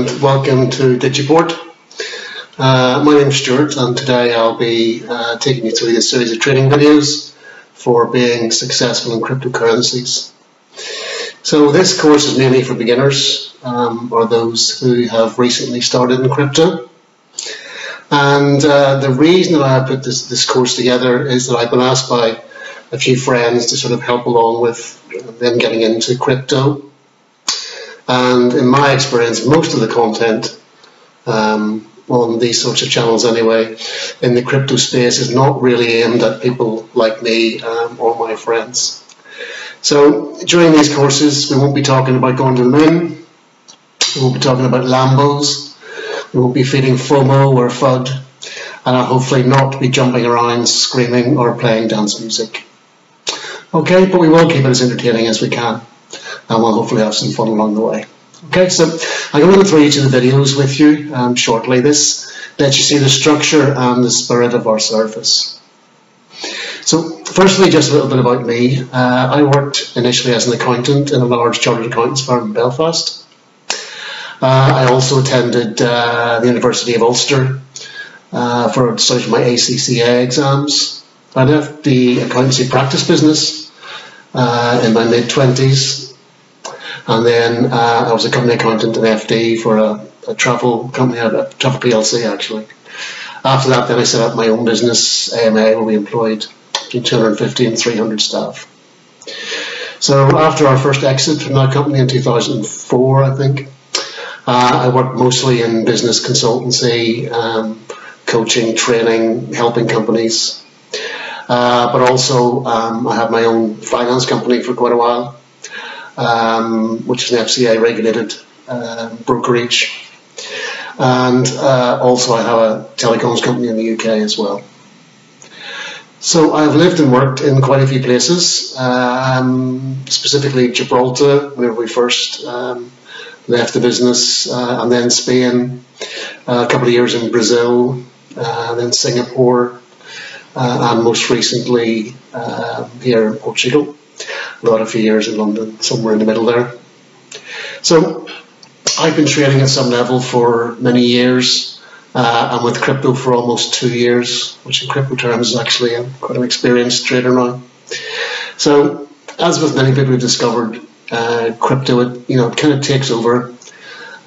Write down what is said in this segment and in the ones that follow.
and welcome to Digiport. My name is Stuart, and today I'll be taking you through this series of training videos for being successful in cryptocurrencies. So this course is mainly for beginners or those who have recently started in crypto. And the reason that I put this course together is that I've been asked by a few friends to sort of help along with them getting into crypto. And in my experience, most of the content on these sorts of channels anyway, in the crypto space is not really aimed at people like me or my friends. So during these courses, we won't be talking about going to the moon, we won't be talking about Lambos, we won't be feeding FOMO or FUD, and I'll hopefully not be jumping around, screaming or playing dance music. Okay, but we will keep it as entertaining as we can, and we'll hopefully have some fun along the way. Okay, so I'm going to go through each of the videos with you shortly. This lets you see the structure and the spirit of our service. So firstly, just a little bit about me. I worked initially as an accountant in a large chartered accountants firm in Belfast. I also attended the University of Ulster for studying my ACCA exams. I left the accountancy practice business in my mid-20s. And then I was a company accountant and FD for a travel company, a travel PLC actually. After that, then I set up my own business, AMA, where we employed between 250 and 300 staff. So after our first exit from that company in 2004, I think, I worked mostly in business consultancy, coaching, training, helping companies. But also I had my own finance company for quite a while. Which is an FCA regulated brokerage, and also I have a telecoms company in the UK as well. So I've lived and worked in quite a few places, specifically Gibraltar where we first left the business, and then Spain, a couple of years in Brazil, then Singapore, and most recently here in Portugal. A few years in London, somewhere in the middle there. So I've been trading at some level for many years, and with crypto for almost 2 years, which in crypto terms is actually quite an experienced trader now. So as with many people who've discovered crypto, it kind of takes over.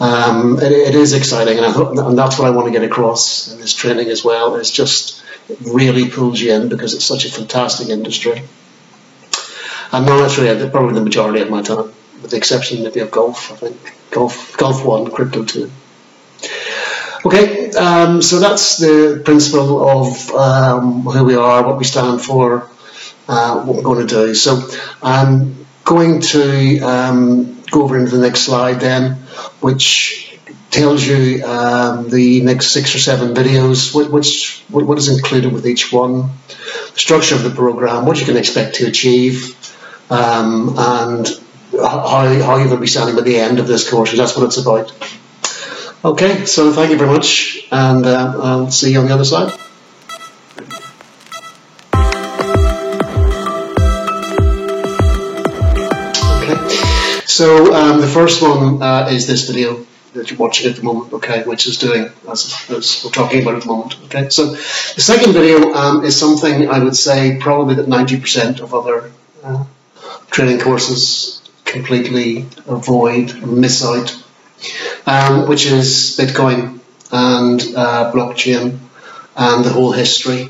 It is exciting, and that's what I want to get across in this training as well. It's just, it really pulls you in because it's such a fantastic industry. And now it's really probably the majority of my time, with the exception maybe of golf, I think. Golf 1, crypto 2. Okay, so that's the principle of who we are, what we stand for, what we're going to do. So I'm going to go over into the next slide then, which tells you the next 6 or 7 videos, what is included with each one, the structure of the program, what you can expect to achieve, and how you will be standing by the end of this course, because that's what it's about. Okay, so thank you very much, and I'll see you on the other side. Okay, so the first one is this video that you're watching at the moment, okay, which is doing as we're talking about at the moment. Okay, so the second video is something I would say probably that 90% of other training courses completely avoid or miss out, which is Bitcoin and blockchain and the whole history.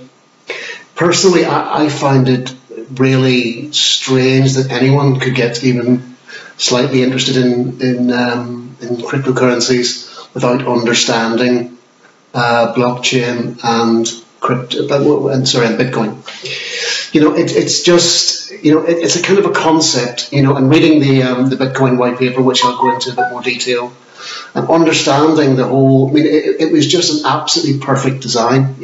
Personally, I find it really strange that anyone could get even slightly interested in cryptocurrencies without understanding blockchain and Bitcoin. It's just, it's a kind of a concept, and reading the Bitcoin white paper, which I'll go into a bit more detail, and understanding the whole, it was just an absolutely perfect design,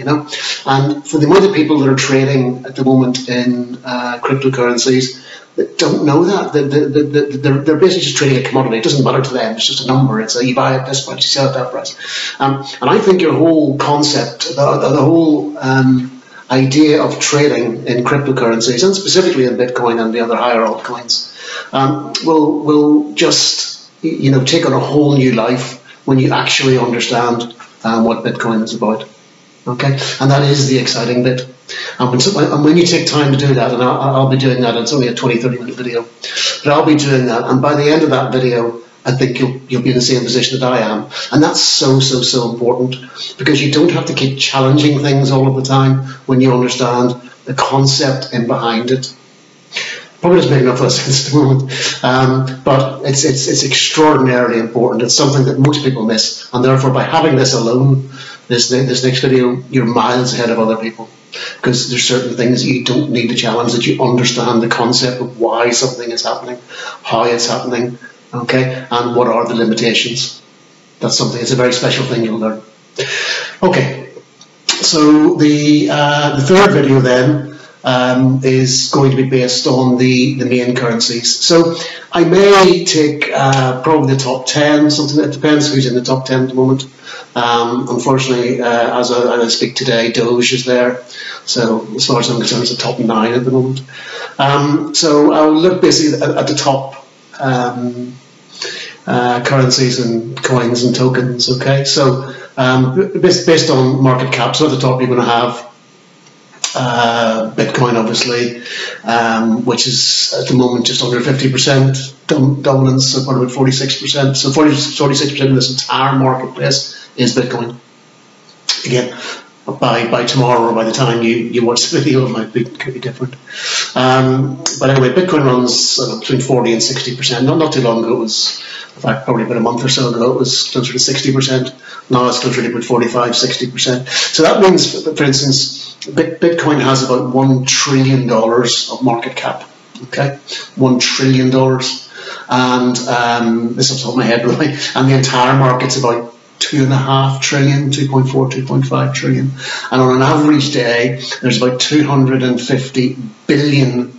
and for the amount of people that are trading at the moment in cryptocurrencies that don't know that, they're basically just trading a commodity. It doesn't matter to them, it's just a number. It's you buy at this price, you sell at that price. And I think your whole concept, the whole idea of trading in cryptocurrencies, and specifically in Bitcoin and the other higher altcoins, will just take on a whole new life when you actually understand what Bitcoin is about. Okay, and that is the exciting bit. And when you take time to do that, and I'll be doing that, it's only a 20-30 minute video, but I'll be doing that, and by the end of that video, I think you'll be in the same position that I am. And that's so important, because you don't have to keep challenging things all of the time when you understand the concept in behind it. Probably doesn't make enough sense at the moment, but it's extraordinarily important. It's something that most people miss, and therefore by having this alone, this next video, you're miles ahead of other people, because there's certain things you don't need to challenge, that you understand the concept of why something is happening, how it's happening, okay, and what are the limitations. That's something, it's a very special thing you'll learn. Okay, so the third video then is going to be based on the main currencies. So I may take probably the top 10, something that depends who's in the top 10 at the moment. Unfortunately, as I speak today, Doge is there. So as far as I'm concerned, it's the top 9 at the moment. So I'll look basically at the top currencies and coins and tokens. Okay, so based on market cap, so at the top you're going to have Bitcoin, obviously, which is at the moment just under 50% dominance, so about 46%. So 46% of this entire marketplace is Bitcoin. Again, by tomorrow, or by the time you watch the video, it could be different. But anyway, Bitcoin runs between 40 and 60%. Not too long ago, it was, in fact, probably about a month or so ago, it was closer to 60%. Now it's closer to about 45, 60%. So that means, for instance, Bitcoin has about $1 trillion of market cap. Okay, $1 trillion, and this is off the top of my head, really. And the entire market's about 2.5 trillion, 2.4, 2.5 trillion. And on an average day, there's about $250 billion,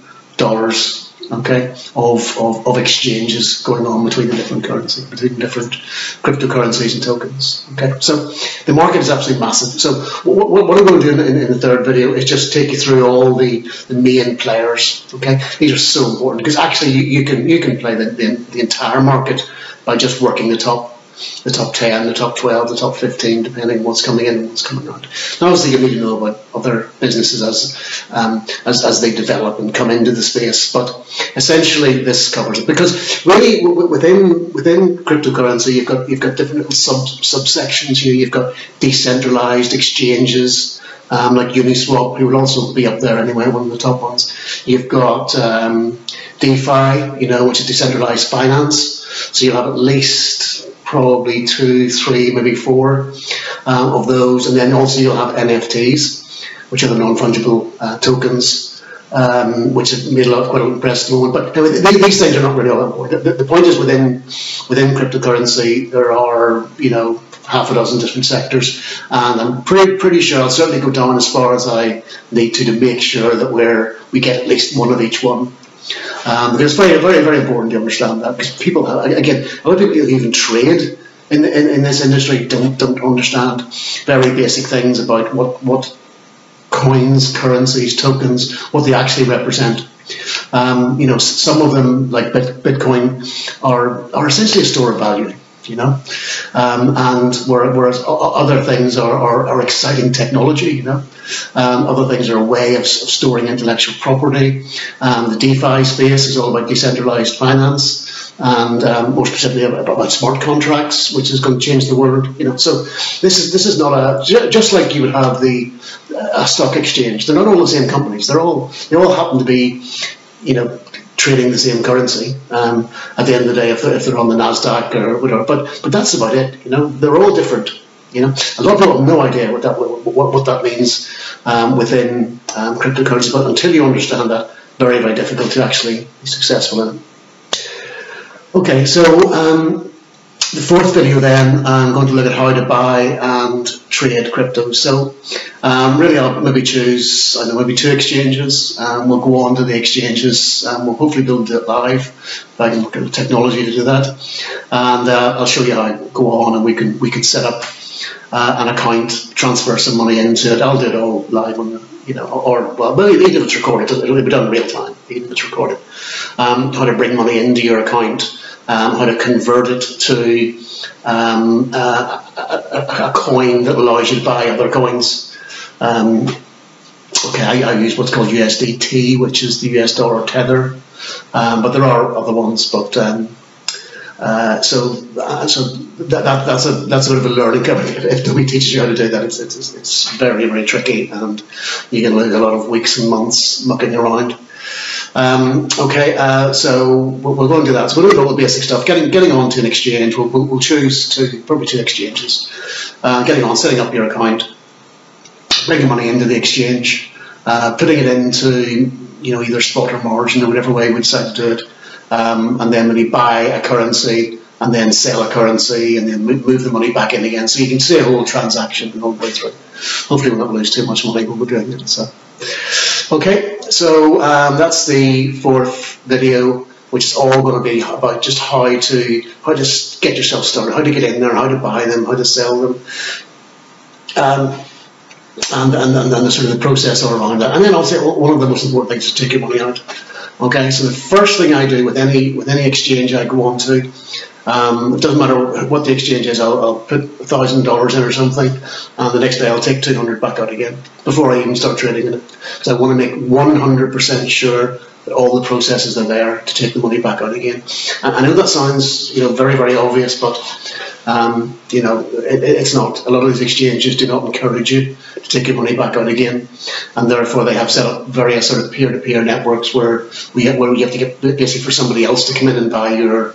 okay, of exchanges going on between the different currencies, between different cryptocurrencies and tokens. Okay, so the market is absolutely massive. So what I'm going to do in the third video is just take you through all the main players. Okay, these are so important, because actually you can play the entire market by just working the top 10, the top 12, the top 15, depending on what's coming in and what's coming out. Now, obviously, you need to know about other businesses as they develop and come into the space, but essentially this covers it, because really within cryptocurrency you've got different little subsections here. You've got decentralized exchanges, like Uniswap, who will also be up there anyway, one of the top ones. You've got DeFi, which is decentralized finance. So you'll have at least probably 2, 3, maybe 4 of those, and then also you'll have NFTs, which are the non-fungible tokens, which have made quite a lot of press at the moment. But these things are not really all that important. The point is, within cryptocurrency, there are half a dozen different sectors, and I'm pretty sure I'll certainly go down as far as I need to make sure that we get at least one of each one. Because it's very, very, very important to understand that, because people again, a lot of people who even trade in this industry don't understand very basic things about what coins, currencies, tokens, what they actually represent. Some of them, like Bitcoin, are essentially a store of value. And whereas other things are exciting technology, other things are a way of storing intellectual property. The DeFi space is all about decentralized finance, and more specifically about smart contracts, which is going to change the world. So this is not just like you would have a stock exchange. They're not all the same companies. They all happen to be, trading the same currency at the end of the day, if they're on the NASDAQ or whatever, but that's about it. They're all different. A lot of people have no idea what that means within cryptocurrency, but until you understand that, very, very difficult to actually be successful in it. Okay, so the fourth video then, I'm going to look at how to buy and trade crypto. So really I'll maybe choose, maybe 2 exchanges. We'll go on to the exchanges, we'll hopefully build it live, if I can look at the technology to do that. And I'll show you how I go on, and we can set up an account, transfer some money into it. I'll do it all live on the, even if it's recorded, it'll be done in real time, even if it's recorded. How to bring money into your account, how to convert it to a coin that allows you to buy other coins. Okay, I use what's called USDT, which is the US dollar tether, but there are other ones. But so that's a sort of a learning curve. If nobody teaches you how to do that, it's very, very tricky, and you can lose a lot of weeks and months mucking around. So we'll go into that. So we'll do all the basic stuff. Getting on to an exchange, we'll choose probably two exchanges. Getting on, setting up your account, bringing money into the exchange, putting it into either spot or margin or whatever way we decide to do it, and then when you buy a currency and then sell a currency and then move the money back in again, so you can see a whole transaction the whole way through. Hopefully we'll not lose too much money when we're doing it. So, okay, so that's the fourth video, which is all going to be about just how to get yourself started, how to get in there, how to buy them, how to sell them. And the sort of the process all around that. And then I'll say one of the most important things is take your money out. Okay, so the first thing I do with any exchange I go on to, it doesn't matter what the exchange is, I'll put $1,000 in or something, and the next day I'll take $200 back out again before I even start trading in it. So I want to make 100% sure that all the processes are there to take the money back out again. And I know that sounds very, very obvious, but it's not. A lot of these exchanges do not encourage you to take your money back out again, and therefore they have set up various sort of peer-to-peer networks where you have to get basically for somebody else to come in and buy your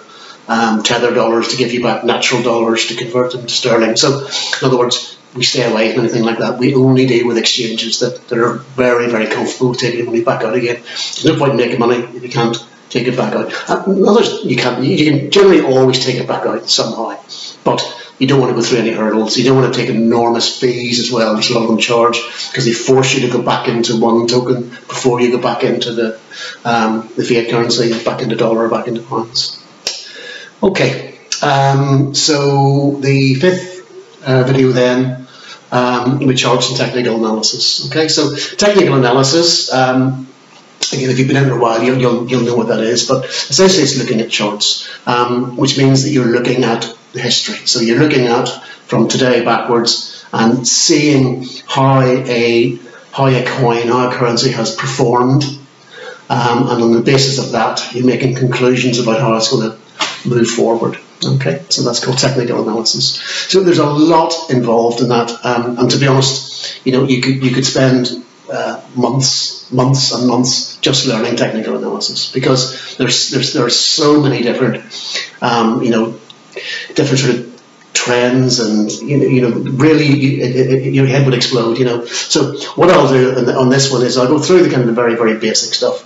tether dollars to give you back natural dollars to convert them to sterling. So in other words, we stay away from anything like that. We only deal with exchanges that are very, very comfortable with taking your money back out again. There's no point in making money if you can't take it back out. Others you can generally always take it back out somehow, but you don't want to go through any hurdles. You don't want to take enormous fees as well, which a lot of them charge, because they force you to go back into one token before you go back into the fiat currency, back into dollar, back into pounds. Okay, so the fifth video then, we charge some technical analysis. Okay, so technical analysis. Again, if you've been in it a while, you'll know what that is. But essentially, it's looking at charts, which means that you're looking at the history. So you're looking at from today backwards and seeing how a coin, how a currency has performed, and on the basis of that, you're making conclusions about how it's going to move forward. Okay, so that's called technical analysis. So there's a lot involved in that, and to be honest, you could spend months and months just learning technical analysis, because there are so many different different sort of trends, and really your head would explode. So what I'll do on this one is I'll go through the kind of the very, very basic stuff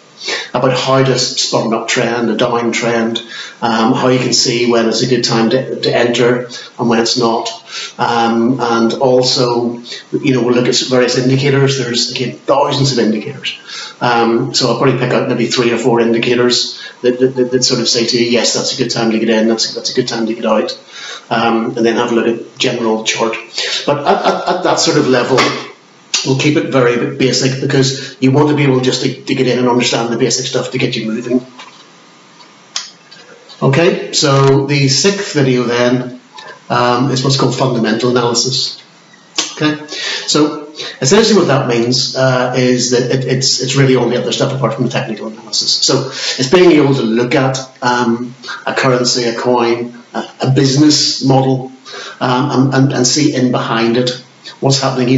about how to spot an uptrend, a downtrend, how you can see when it's a good time to enter and when it's not, and also we'll look at various indicators. There's again thousands of indicators, so I'll probably pick out maybe 3 or 4 indicators that sort of say to you, yes, that's a good time to get in, that's a good time to get out, and then have a look at general chart. But at that sort of level, we'll keep it very basic, because you want to be able just to get in and understand the basic stuff to get you moving. Okay, so the 6th video then is what's called fundamental analysis. Okay, so essentially what that means is that it's really all the other stuff apart from the technical analysis. So it's being able to look at a currency, a coin, a business model, and see in behind it what's happening.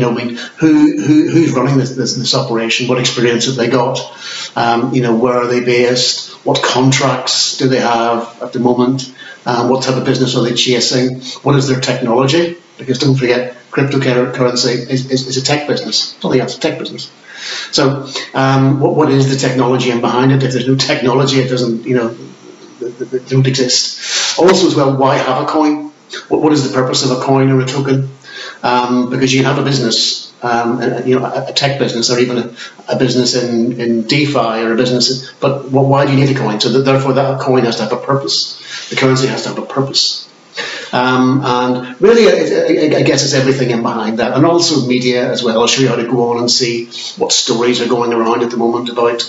Who's running this operation, what experience have they got, where are they based, what contracts do they have at the moment, what type of business are they chasing, what is their technology, because don't forget, cryptocurrency is a tech business. It's only a tech business. So what is the technology in behind it? If there's no technology, it doesn't, they don't exist. Also as well, why have a coin? What is the purpose of a coin or a token? Because you can have a business, a tech business, or even a business in DeFi, or a business, but why do you need a coin? So therefore that coin has to have a purpose. The currency has to have a purpose. And really, I guess it's everything in behind that, and also media as well. I'll show you how to go on and see what stories are going around at the moment about,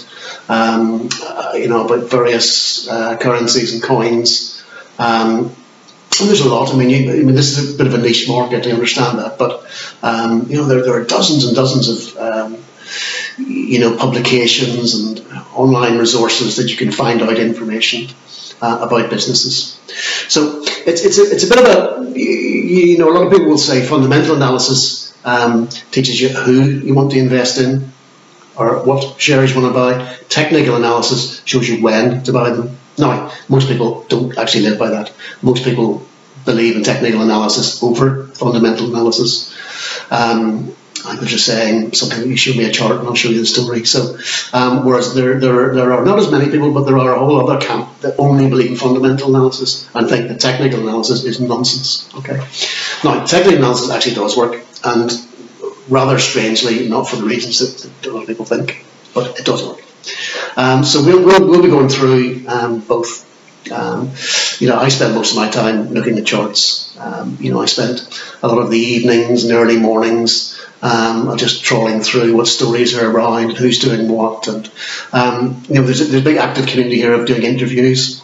about various currencies and coins, And there's a lot. I mean, this is a bit of a niche market. I understand that, but there are dozens and dozens of publications and online resources that you can find out information about businesses. So it's a bit of a lot of people will say fundamental analysis teaches you who you want to invest in or what shares you want to buy. Technical analysis shows you when to buy them. Now, most people don't actually live by that. Most people believe in technical analysis over fundamental analysis. I was just saying something, you show me a chart and I'll show you the story. So, whereas there are not as many people, but there are a whole other camp that only believe in fundamental analysis and think that technical analysis is nonsense. Okay. Now, technical analysis actually does work, and rather strangely, not for the reasons that a lot of people think, but it does work. So we'll be going through both. I spend most of my time looking at charts. I spend a lot of the evenings and early mornings just trawling through what stories are around, who's doing what, and there's a big active community here of doing interviews.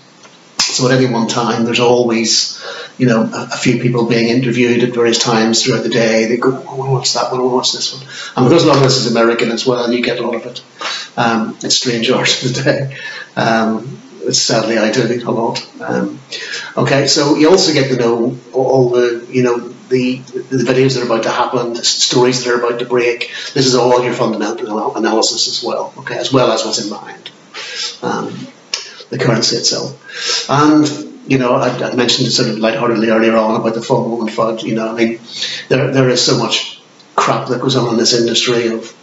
So at any one time, there's always a few people being interviewed at various times throughout the day. They go, I want to watch that one, I want to watch this one. And because a lot of this is American as well, you get a lot of it. It's strange hours of the day. Sadly, I do a lot. Okay, so you also get to know all the videos that are about to happen, the stories that are about to break. This is all your fundamental analysis as well, okay, as well as what's in behind the currency itself. And I mentioned it sort of lightheartedly earlier on about the FOMO and FUD. There is so much crap that goes on in this industry of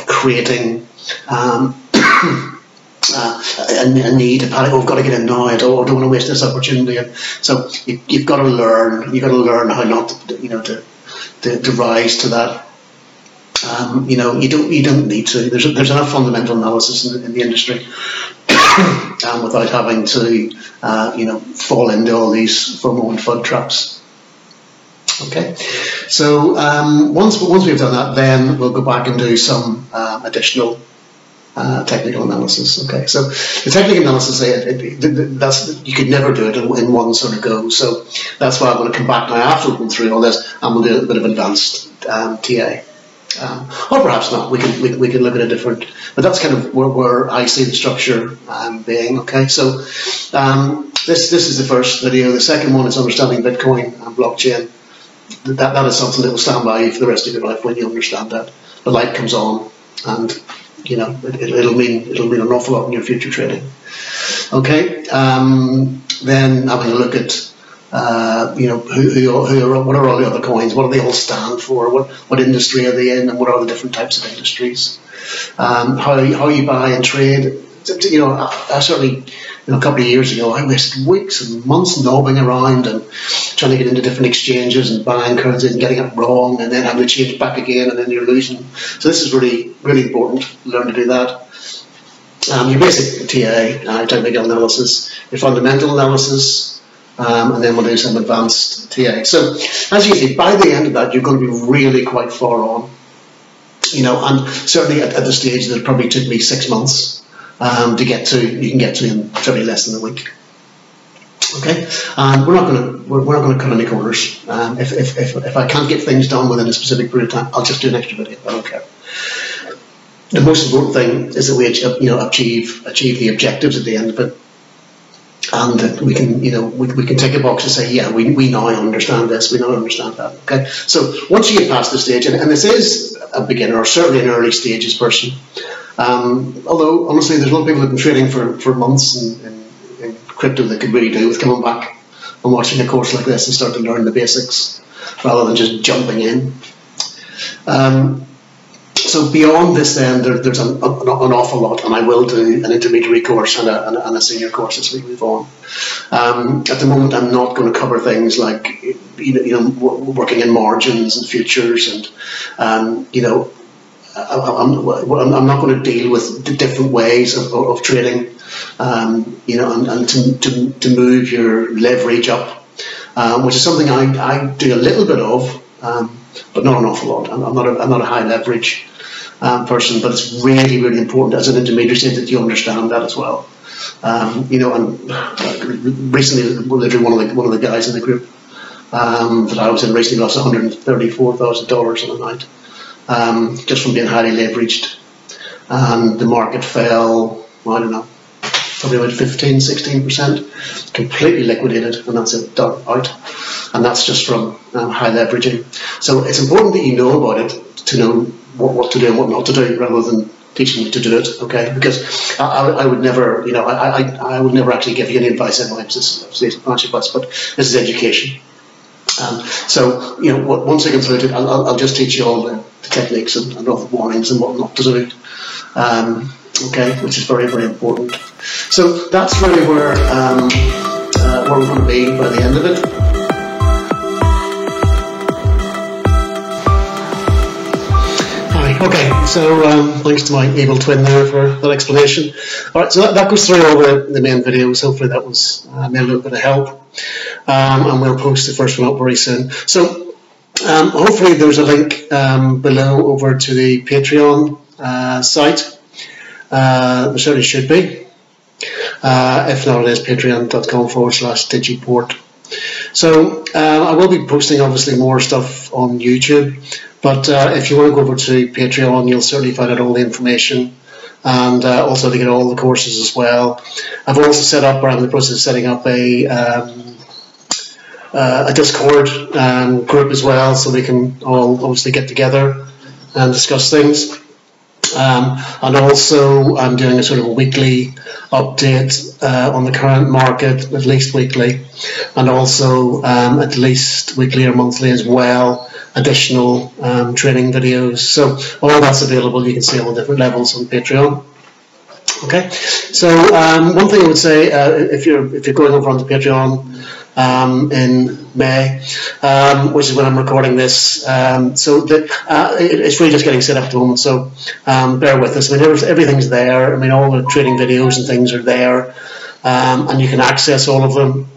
creating a need, a panic. Oh, I've got to get in now. I don't want to waste this opportunity. And so you've got to learn. You've got to learn how not to rise to that. You don't need to. There's enough fundamental analysis in the industry without having to fall into all these FOMO and FUD traps. Okay, so once we've done that, then we'll go back and do some additional technical analysis. Okay, so the technical analysis, you could never do it in one sort of go. So that's why I'm going to come back now after we've been through all this, and we'll do a bit of advanced TA. Or perhaps not. We can look at a different, but that's kind of where I see the structure being. Okay, so this is the first video. The second one is understanding Bitcoin and blockchain. That is something that will stand by you for the rest of your life when you understand that. The light comes on, and it'll mean an awful lot in your future trading. Okay, then having a look at what are all the other coins? What do they all stand for? What industry are they in, and what are the different types of industries? How you buy and trade. I certainly, a couple of years ago, I wasted weeks and months knobbing around and trying to get into different exchanges and buying currencies and getting it wrong, and then having to change it back again, and then you're losing. So this is really, really important. Learn to do that. Your basic TA, technical analysis, your fundamental analysis, and then we'll do some advanced TA. So as you see, by the end of that, you're going to be really quite far on. And certainly at the stage that it probably took me 6 months to get to, you can get to in probably less than a week. Okay, and we're not going to cut any corners. If I can't get things done within a specific period of time, I'll just do an extra video. I don't care. The most important thing is that we achieve the objectives at the end of it, and that we can we can tick a box and say, yeah, we now understand this, we now understand that. Okay, so once you get past this stage, and this is a beginner or certainly an early stages person. Although honestly, there's a lot of people who've been trading for months in crypto that could really do with coming back and watching a course like this and start to learn the basics rather than just jumping in. So beyond this, then there's an awful lot, and I will do an intermediary course and a senior course as we move on. At the moment, I'm not going to cover things like working in margins and futures, and I'm not going to deal with the different ways of trading, and to move your leverage up, which is something I do a little bit of, but not an awful lot. I'm not a high leverage person, but it's really, really important as an intermediary state that you understand that as well. You know, and recently, literally one of the guys in the group that I was in recently lost $134,000 in a night, just from being highly leveraged, and the market fell, I don't know, probably about 15-16%, completely liquidated, and that's it, done, out. And that's just from high leveraging. So it's important that you know about it to know what to do and what not to do, rather than teaching you to do it. Okay, because I would never, you know, I would never actually give you any advice anyway. This is financial advice, but this is education. So, you know, once I get through it, I'll just teach you all the techniques and all the warnings and what not to do. Okay, which is very, very important. So that's really where we're going to be by the end of it. Okay, so thanks to my evil twin there for that explanation. All right, so that goes through all the main videos. Hopefully that was made a little bit of help. And we'll post the first one up very soon. So hopefully there's a link below over to the Patreon site. There certainly should be. If not, it is patreon.com/digiport. So I will be posting obviously more stuff on YouTube, but if you want to go over to Patreon, you'll certainly find out all the information, and also to get all the courses as well. I've also set up, or I'm in the process of setting up a Discord group as well, so we can all obviously get together and discuss things. And also I'm doing a sort of a weekly update on the current market, at least weekly, and also at least weekly or monthly as well, additional training videos. So all that's available. You can see all the different levels on Patreon. Okay, so one thing I would say, if you're going over onto Patreon in May, which is when I'm recording this, so it's really just getting set up at the moment, so bear with us. I mean, everything's there. I mean, all the training videos and things are there, and you can access all of them.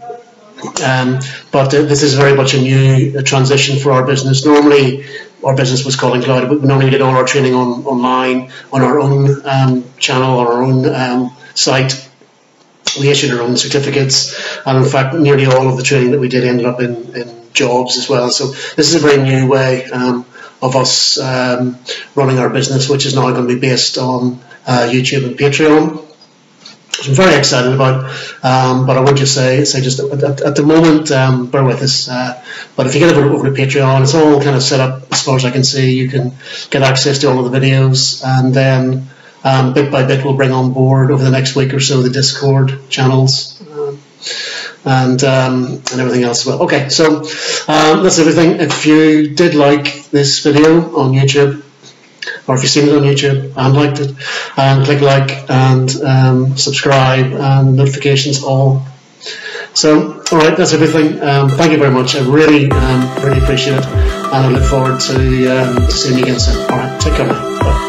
But this is very much a new transition for our business. Normally, our business was Calling Cloud, but we normally did all our training online on our own channel, on our own site. We issued our own certificates, and in fact, nearly all of the training that we did ended up in jobs as well. So this is a very new way of us running our business, which is now going to be based on YouTube and Patreon. Which I'm very excited about, but I would just say just at the moment, bear with us. But if you get over to Patreon, it's all kind of set up as far as I can see. You can get access to all of the videos, and then bit by bit we'll bring on board over the next week or so the Discord channels and everything else as well. Okay, so that's everything. If you did like this video on YouTube, or if you've seen it on YouTube and liked it, click like and subscribe and notifications all. So, all right, that's everything. Thank you very much. I really appreciate it, and I look forward to seeing you again soon. All right, take care now. Bye.